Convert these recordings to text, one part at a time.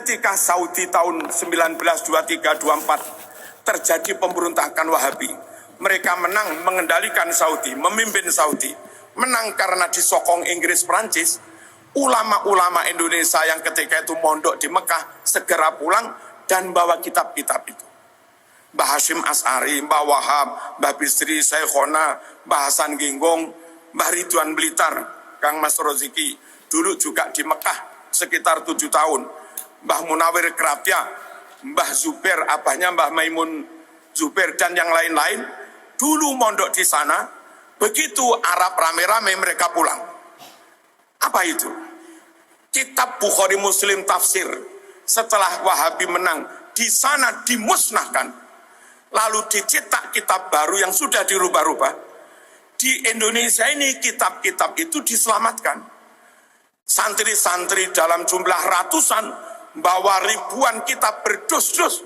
ketika Saudi tahun 1923-24 terjadi pemberontakan Wahabi. Mereka menang mengendalikan Saudi, memimpin Saudi. Menang karena disokong Inggris, Perancis. Ulama-ulama Indonesia yang ketika itu mondok di Mekah segera pulang dan bawa kitab-kitab itu. Mbah Hashim As'ari, Mbah Wahab, Mbah Bisri, Syekhona, Mbah Hasan Ginggong, Mbah Ridwan Blitar, Kang Mas Roziki, dulu juga di Mekah sekitar 7 tahun. Mbah Munawir Krapya, Mbah Zubair, abahnya Mbah Maimun Zubair, dan yang lain-lain, dulu mondok di sana. Begitu Arab rame-rame mereka pulang. Apa itu? Kitab Bukhari Muslim tafsir setelah Wahabi menang di sana dimusnahkan. Lalu dicetak kitab baru yang sudah dirubah-rubah. Di Indonesia ini kitab-kitab itu diselamatkan. Santri-santri dalam jumlah ratusan bawa ribuan kitab berdus-dus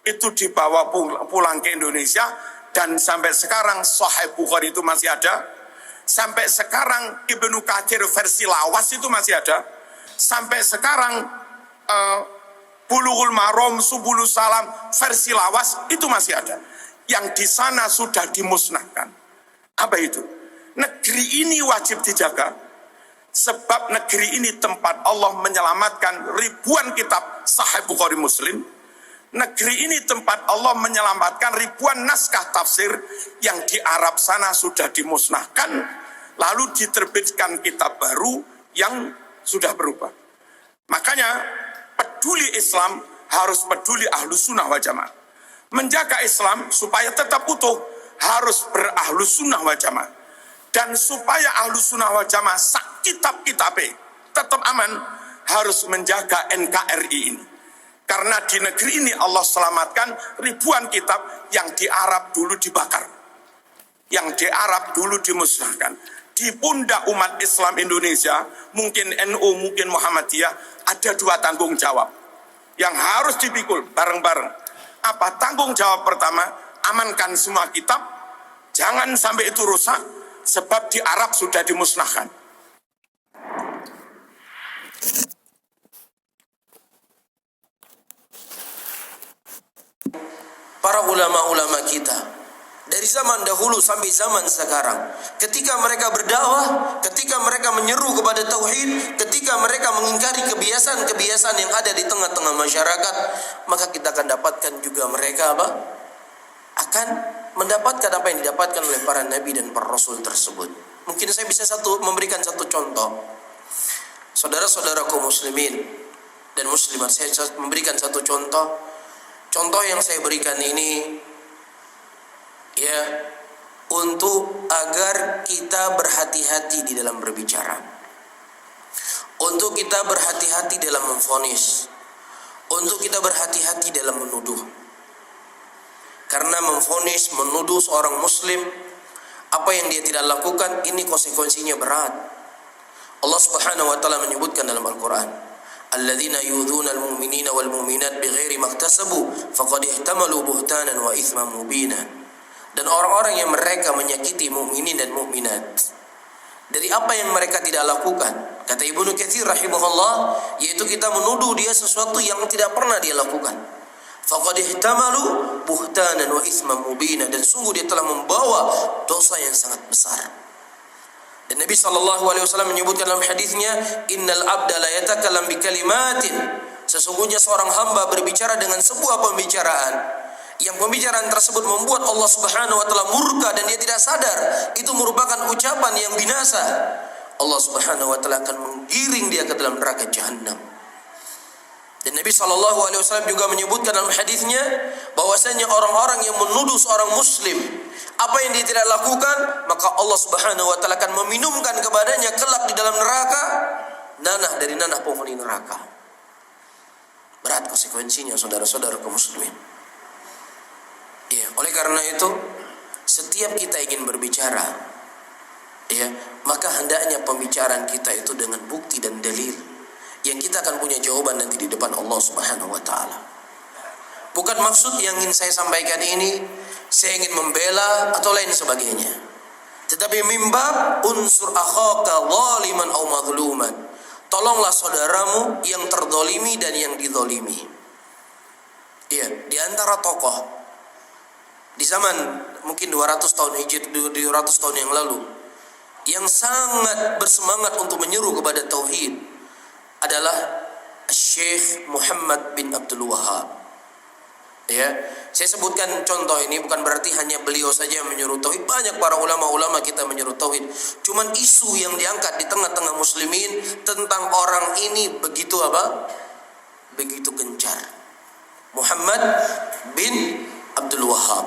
itu dibawa pulang ke Indonesia, dan sampai sekarang Sahih Bukhari itu masih ada. Sampai sekarang Ibnu Katsir versi lawas itu masih ada. Sampai sekarang Bulughul Maram, Subulus Salam versi lawas itu masih ada. Yang di sana sudah dimusnahkan. Apa itu? Negeri ini wajib dijaga. Sebab negeri ini tempat Allah menyelamatkan ribuan kitab Sahih Bukhari Muslim. Negeri ini tempat Allah menyelamatkan ribuan naskah tafsir yang di Arab sana sudah dimusnahkan. Lalu diterbitkan kitab baru yang sudah berubah. Makanya peduli Islam harus peduli Ahlus Sunnah wal Jamaah. Menjaga Islam supaya tetap utuh harus berahlus sunnah wal Jamaah. Dan supaya Ahlus Sunnah wal Jamaah sak kitab-kitabnya tetap aman, harus menjaga NKRI ini. Karena di negeri ini Allah selamatkan ribuan kitab yang di Arab dulu dibakar. Yang di Arab dulu dimusnahkan. Di pundak umat Islam Indonesia, mungkin NU, mungkin Muhammadiyah, ada 2 tanggung jawab yang harus dipikul bareng-bareng. Apa tanggung jawab pertama? Amankan semua kitab, jangan sampai itu rusak, sebab di Arab sudah dimusnahkan. Para ulama-ulama kita dari zaman dahulu sampai zaman sekarang, ketika mereka berdakwah, ketika mereka menyeru kepada tauhid, ketika mereka mengingkari kebiasaan-kebiasaan yang ada di tengah-tengah masyarakat, maka kita akan dapatkan juga mereka akan mendapatkan apa yang didapatkan oleh para nabi dan para rasul tersebut. Mungkin saya bisa memberikan satu contoh. Saudara-saudaraku muslimin dan muslimat, saya memberikan satu contoh. Contoh yang saya berikan ini ya, untuk agar kita berhati-hati di dalam berbicara, untuk kita berhati-hati dalam memvonis, untuk kita berhati-hati dalam menuduh. Karena memvonis, menuduh seorang muslim, apa yang dia tidak lakukan, ini konsekuensinya berat. Allah Subhanahu wa taala menyebutkan dalam Al-Qur'an, alladzina yu'dzuna al-mu'minina wal mu'minat bighairi maktasabu faqad ihtamalu buhtanan wa itsman mubina. Dan orang-orang yang mereka menyakiti mukminin dan mukminat dari apa yang mereka tidak lakukan, kata Ibnu Katsir rahimahullah, yaitu kita menuduh dia sesuatu yang tidak pernah dia lakukan. Faqad ihtamalu buhtanan wa itsman mubina, dan sungguh dia telah membawa dosa yang sangat besar. Dan Nabi SAW menyebutkan dalam hadisnya, innal abda la yatakallam bi kalimatin, sesungguhnya seorang hamba berbicara dengan sebuah pembicaraan yang pembicaraan tersebut membuat Allah Subhanahu wa taala murka dan dia tidak sadar itu merupakan ucapan yang binasa. Allah Subhanahu wa taala akan menggiring dia ke dalam neraka jahanam. Dan Nabi SAW juga menyebutkan dalam hadisnya bahwasanya orang-orang yang menuduh seorang muslim apa yang dia tidak lakukan, maka Allah Subhanahu wa taala akan meminumkan kepadanya kelak di dalam neraka nanah dari nanah penghuni neraka. Berat konsekuensinya saudara-saudaraku muslimin. Ya, oleh karena itu setiap kita ingin berbicara, ya, maka hendaknya pembicaraan kita itu dengan bukti dan dalil yang kita akan punya jawaban nanti di depan Allah Subhanahu wa taala. Bukan maksud yang ingin saya sampaikan ini saya ingin membela atau lain sebagainya, tetapi mimbab unsur akhaka zaliman aw mazluman. Tolong tolonglah saudaramu yang terdolimi dan yang didolimi. Iya, di antara tokoh di zaman mungkin 200 tahun hijri, 200 tahun yang lalu, yang sangat bersemangat untuk menyeru kepada tauhid adalah Syekh Muhammad bin Abdul Wahab. Ya, saya sebutkan contoh ini bukan berarti hanya beliau saja yang menyuruh tauhid. Banyak para ulama-ulama kita menyuruh tauhid. Cuman isu yang diangkat di tengah-tengah muslimin tentang orang ini begitu apa? Begitu gencar. Muhammad bin Abdul Wahab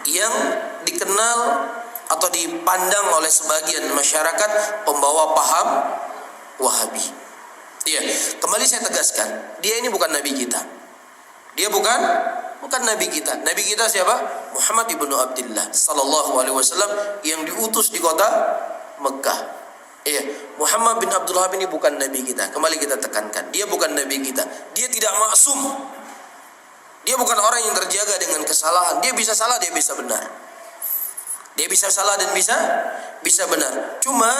yang dikenal atau dipandang oleh sebagian masyarakat pembawa paham Wahabi. Iya, kembali saya tegaskan, dia ini bukan nabi kita. Dia bukan nabi kita. Nabi kita siapa? Muhammad ibnu Abdullah sallallahu alaihi wasallam yang diutus di kota Mekah. Iya, Muhammad bin Abdul Wahab ini bukan nabi kita. Kembali kita tekankan, dia bukan nabi kita. Dia tidak maksum. Dia bukan orang yang terjaga dengan kesalahan. Dia bisa salah, dia bisa benar. Dia bisa salah dan bisa benar. Cuma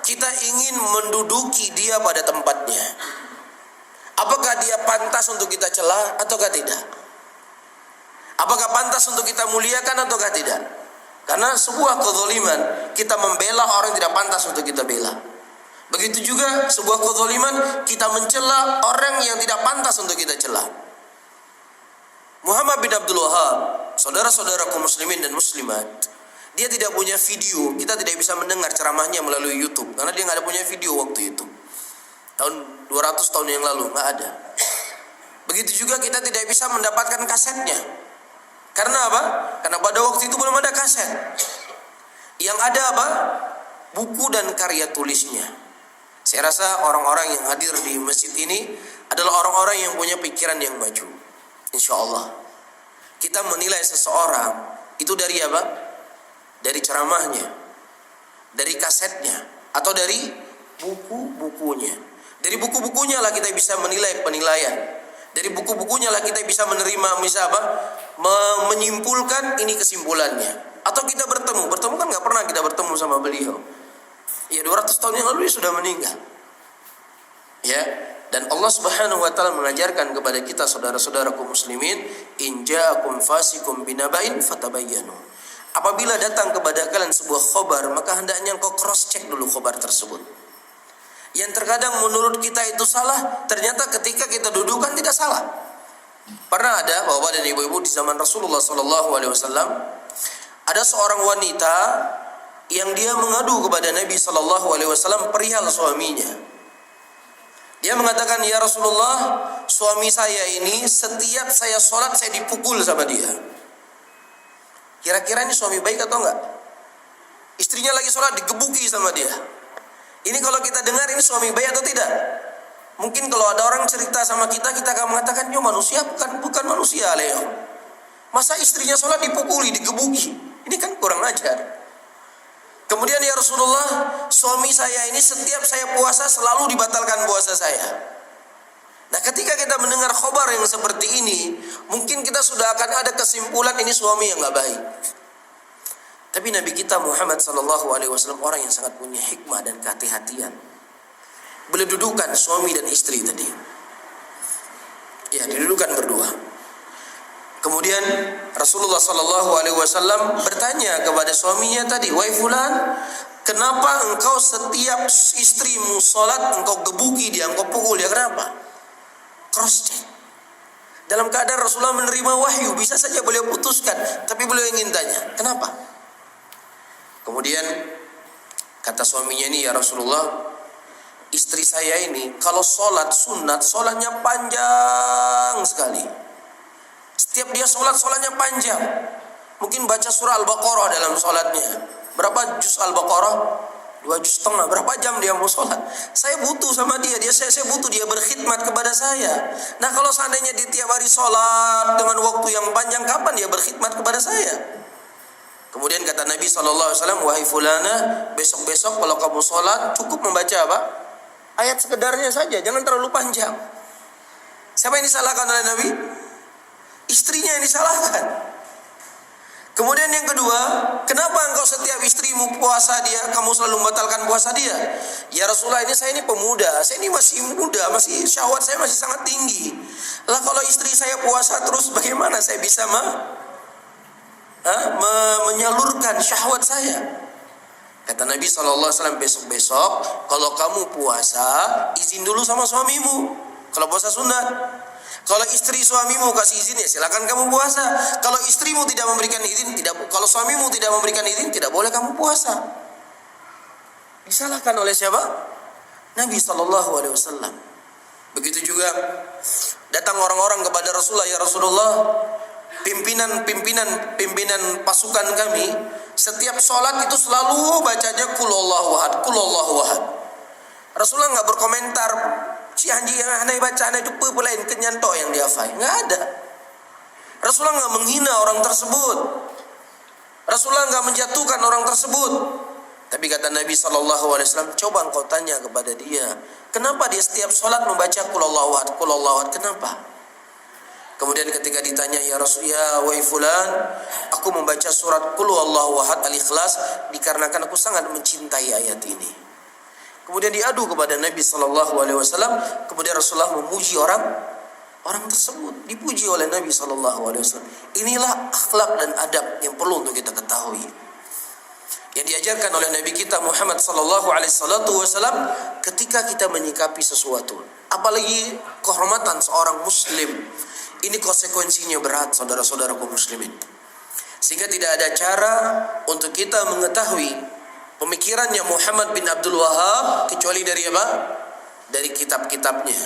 kita ingin menduduki dia pada tempatnya. Apakah dia pantas untuk kita celah ataukah tidak? Apakah pantas untuk kita muliakan ataukah tidak? Karena sebuah kezaliman kita membela orang yang tidak pantas untuk kita bela. Begitu juga sebuah kezaliman kita mencela orang yang tidak pantas untuk kita celah. Muhammad bin Abdul Wahab, saudara-saudaraku muslimin dan muslimat, dia tidak punya video. Kita tidak bisa mendengar ceramahnya melalui YouTube karena dia nggak ada punya video waktu itu. Tahun 200 tahun yang lalu nggak ada. Begitu juga kita tidak bisa mendapatkan kasetnya. Karena apa? Karena pada waktu itu belum ada kaset. Yang ada apa? Buku dan karya tulisnya. Saya rasa orang-orang yang hadir di masjid ini adalah orang-orang yang punya pikiran yang maju. Insya Allah. Kita menilai seseorang itu dari apa? Dari ceramahnya, dari kasetnya, atau dari buku-bukunya. Dari buku-bukunya lah kita bisa menilai penilaian. Dari buku-bukunya lah kita bisa menerima menyimpulkan ini kesimpulannya. Atau kita bertemu kan nggak pernah kita bertemu sama beliau. Ya 200 tahun yang lalu dia sudah meninggal. Ya, dan Allah Subhanahu wa taala mengajarkan kepada kita saudara-saudaraku muslimin, in ja'akum fasikum binaba'in fatabayyanu. Apabila datang kepada kalian sebuah khabar, maka hendaknya engkau cross check dulu khabar tersebut. Yang terkadang menurut kita itu salah, ternyata ketika kita dudukan tidak salah. Pernah ada bapak dan ibu-ibu di zaman Rasulullah SAW, ada seorang wanita yang dia mengadu kepada Nabi SAW perihal suaminya. Dia mengatakan, ya Rasulullah, suami saya ini setiap saya sholat saya dipukul sama dia. Kira-kira ini suami baik atau enggak? Istrinya lagi sholat digebuki sama dia. Ini kalau kita dengar ini suami baik atau tidak? Mungkin kalau ada orang cerita sama kita akan mengatakan, yo manusia bukan manusia Leo. Masa istrinya sholat dipukuli, digebuki? Ini kan kurang ajar. Kemudian ya Rasulullah, suami saya ini setiap saya puasa selalu dibatalkan puasa saya. Nah ketika kita mendengar khabar yang seperti ini, mungkin kita sudah akan ada kesimpulan ini suami yang gak baik. Tapi Nabi kita Muhammad SAW orang yang sangat punya hikmah dan kehati-hatian. Beliau dudukan suami dan istri tadi. Ya, didudukan berdua. Kemudian Rasulullah SAW bertanya kepada suaminya tadi, wahai fulan, kenapa engkau setiap istrimu sholat engkau gebuki dia, engkau pukul dia, kenapa? Cross check. Dalam keadaan Rasulullah menerima wahyu, bisa saja beliau putuskan, tapi beliau ingin tanya, kenapa? Kemudian kata suaminya ini, ya Rasulullah, istri saya ini kalau sholat sunat, sholatnya panjang sekali. Setiap dia sholatnya panjang. Mungkin baca surah Al-Baqarah dalam sholatnya. Berapa juz Al-Baqarah? 2,5 juz. Berapa jam dia mau sholat? Saya butuh sama dia. Saya butuh dia berkhidmat kepada saya. Nah kalau seandainya di tiap hari sholat dengan waktu yang panjang, kapan dia berkhidmat kepada saya? Kemudian kata Nabi SAW, wahai fulana, besok-besok kalau kamu sholat cukup membaca apa? Ayat sekedarnya saja, jangan terlalu panjang. Siapa yang disalahkan oleh Nabi? Istrinya yang disalahkan. Kemudian yang kedua, kenapa engkau setiap istrimu puasa kamu selalu membatalkan puasa dia? Ya Rasulullah, saya ini pemuda, saya ini masih muda, masih syahwat saya masih sangat tinggi. Lah kalau istri saya puasa terus, bagaimana saya bisa menyalurkan syahwat saya? Kata Nabi SAW, besok-besok kalau kamu puasa, izin dulu sama suamimu. Kalau puasa sunat. Kalau istri suamimu kasih izin, ya silakan kamu puasa. Kalau istrimu tidak memberikan izin, kalau suamimu tidak memberikan izin, tidak boleh kamu puasa. Disalahkan oleh siapa? Nabi SAW. Begitu juga datang orang-orang kepada Rasulullah, ya Rasulullah, pimpinan pasukan kami setiap sholat itu selalu bacanya Qul Allahu Ahad, Qul Allahu Ahad. Rasulullah nggak berkomentar, si anjing yang aneh baca aneh itu pelain kenyanto yang dihafal, nggak ada. Rasulullah nggak menghina orang tersebut, Rasulullah nggak menjatuhkan orang tersebut. Tapi kata Nabi SAW, coba engkau tanya kepada dia, kenapa dia setiap sholat membaca Qul Allahu Ahad, Qul Allahu Ahad, kenapa? Kemudian ketika ditanya, ya Rasul, ya wahai fulan, aku membaca surat Qul Huwallahu Ahad Al-Ikhlas dikarenakan aku sangat mencintai ayat ini. Kemudian diadu kepada Nabi SAW. Kemudian Rasulullah memuji orang tersebut, dipuji oleh Nabi SAW. Inilah akhlak dan adab yang perlu untuk kita ketahui, yang diajarkan oleh Nabi kita Muhammad SAW ketika kita menyikapi sesuatu, apalagi kehormatan seorang Muslim. Ini konsekuensinya berat, saudara-saudaraku muslimin. Sehingga tidak ada cara untuk kita mengetahui pemikirannya Muhammad bin Abdul Wahab kecuali dari apa? Dari kitab-kitabnya.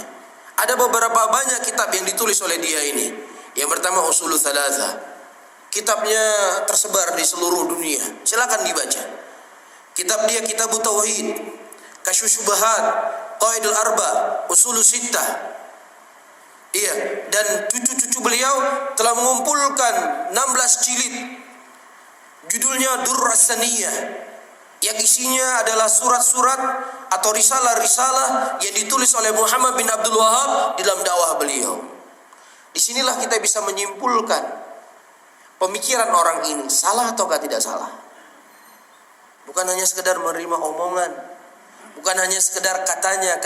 Ada beberapa banyak kitab yang ditulis oleh dia ini. Yang pertama Ushulul Tsalatsa. Kitabnya tersebar di seluruh dunia. Silakan dibaca. Kitab dia Kitabut Tauhid, Kasyfus Syubhat, Qawaidul Arba, Ushulus Sittah. Iya, dan cucu-cucu beliau telah mengumpulkan 16 jilid. Judulnya Durrus Saniyah, yang isinya adalah surat-surat atau risalah-risalah yang ditulis oleh Muhammad bin Abdul Wahab dalam dakwah beliau. Disinilah kita bisa menyimpulkan pemikiran orang ini salah ataukah tidak salah. Bukan hanya sekedar menerima omongan, bukan hanya sekedar katanya.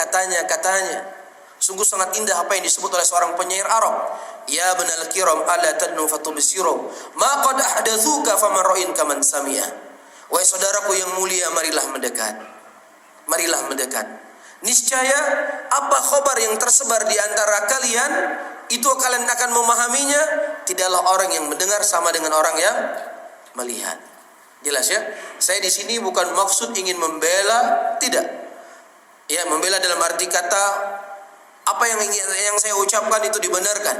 Sungguh sangat indah apa yang disebut oleh seorang penyair Arab. Ya banal kiram ala tadnu fatubsiru ma qad ahdatsuka faman ra'in kaman samia. Wahai saudaraku yang mulia, marilah mendekat. Niscaya apa khabar yang tersebar di antara kalian itu kalian akan memahaminya. Tidaklah orang yang mendengar sama dengan orang yang melihat. Jelas ya? Saya di sini bukan maksud ingin membela, tidak. Ya, membela dalam arti kata apa yang saya ucapkan itu dibenarkan.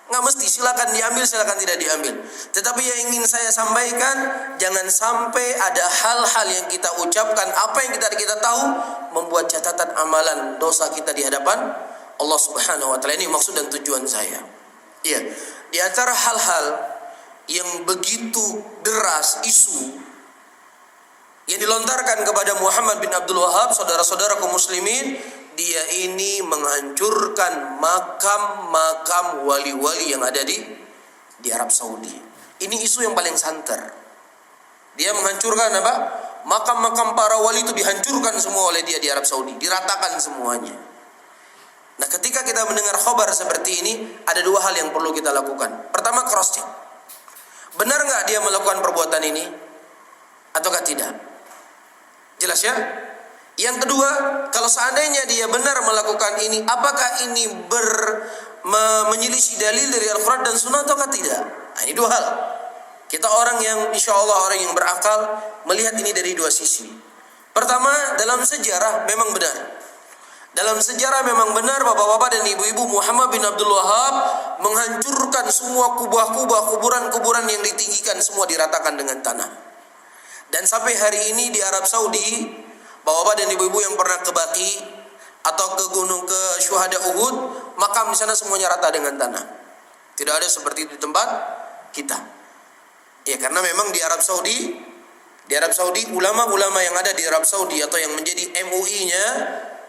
Nggak mesti, silakan diambil, silakan tidak diambil. Tetapi yang ingin saya sampaikan, jangan sampai ada hal-hal yang kita ucapkan, apa yang kita tahu, membuat catatan amalan dosa kita di hadapan Allah Subhanahu wa Ta'ala. Ini maksud dan tujuan saya. Iya, di antara hal-hal yang begitu deras isu yang dilontarkan kepada Muhammad bin Abdul Wahab, saudara-saudara kaum muslimin, dia ini menghancurkan makam-makam wali-wali yang ada di Arab Saudi. Ini isu yang paling santer. Dia menghancurkan apa? Makam-makam para wali itu dihancurkan semua oleh dia di Arab Saudi, diratakan semuanya. Nah, ketika kita mendengar khabar seperti ini, ada dua hal yang perlu kita lakukan. Pertama, cross check. Benar nggak dia melakukan perbuatan ini ataukah tidak? Jelas ya? Yang kedua, kalau seandainya dia benar melakukan ini, apakah ini menyelisih dalil dari Al-Quran dan Sunnah ataukah tidak? Nah, ini dua hal. Kita orang yang insya Allah orang yang berakal melihat ini dari dua sisi. Pertama, dalam sejarah memang benar. Dalam sejarah memang benar bapak-bapak dan ibu-ibu Muhammad bin Abdul Wahab menghancurkan semua kubah-kubah, kuburan-kuburan yang ditinggikan, semua diratakan dengan tanah. Dan sampai hari ini di Arab Saudi, bapak-bapak dan ibu-ibu yang pernah ke Baqi atau ke Syuhada Uhud, makam di sana semuanya rata dengan tanah. Tidak ada seperti di tempat kita. Ya, karena memang di Arab Saudi ulama-ulama yang ada di Arab Saudi atau yang menjadi MUI-nya,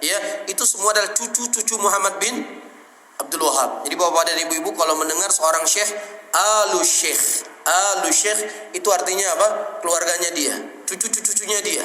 ya, itu semua adalah cucu-cucu Muhammad bin Abdul Wahab. Jadi bapak dan ibu-ibu kalau mendengar seorang syekh, Alu Syekh itu artinya apa? Keluarganya dia, cucu-cucunya dia.